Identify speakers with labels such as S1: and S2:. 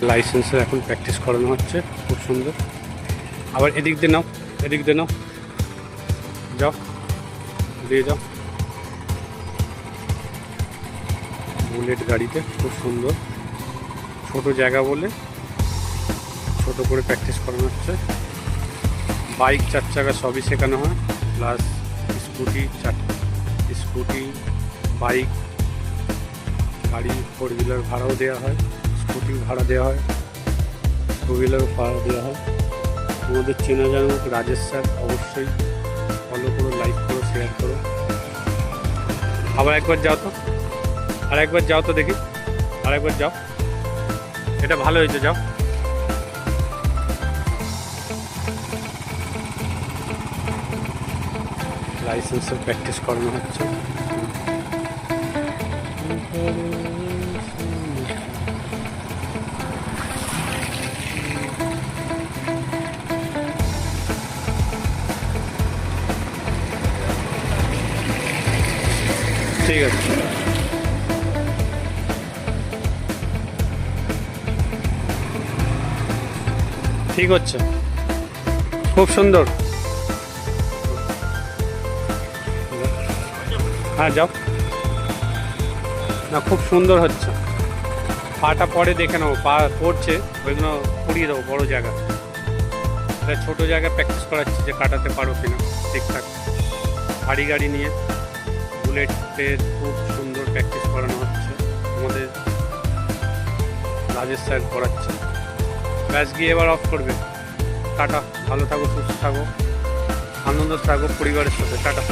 S1: লাইসেন্সের এখন প্র্যাকটিস করানো হচ্ছে, খুব সুন্দর। আবার এদিক দিয়ে নাও, এদিক দিয়ে নাও, যাও, দিয়ে যাও। বুলেট গাড়িতে খুব সুন্দর, ছোট জায়গা বলে ছোট করে প্র্যাকটিস করানো হচ্ছে। বাইক 4 চাকা সবই শেখানো হয়, প্লাস স্কুটি, বাইক, গাড়ি 4 হুইলার ভাড়াও দেওয়া হয়, স্কুটি ভাড়া দেওয়া হয়, 2 হুইলারও ভাড়া দেওয়া হয়। আমাদের চেনা জানা রাজেশ স্যার, অবশ্যই ফলো করো, লাইক করো, শেয়ার করো। আবার একবার যাও তো, আর একবার যাও তো দেখি, আর একবার যাও, এটা ভালো হয়েছে, যাও। লাইসেন্সের প্র্যাকটিস করানো হচ্ছে। ঠিক আছে, ঠিক হচ্ছে, খুব সুন্দর। হ্যাঁ যাও না, খুব সুন্দর হচ্ছে। পাটা পরে দেখে নেবো, পা পড়ছে ওইগুলো পড়িয়ে দেবো বড়ো জায়গা। এটা ছোটো জায়গায় প্র্যাকটিস করাচ্ছি যে কাটাতে পারো কিনা ঠিকঠাক। ভারী গাড়ি নিয়ে বুলেটের খুব সুন্দর প্র্যাকটিস করানো হচ্ছে, আমাদের রাজেশ স্যার করাচ্ছে। ব্যাস গিয়ে এবার অফ করবে। টাটা, ভালো থাকো, সুস্থ থাকো, আনন্দ থাকো পরিবারের সাথে। টাটা।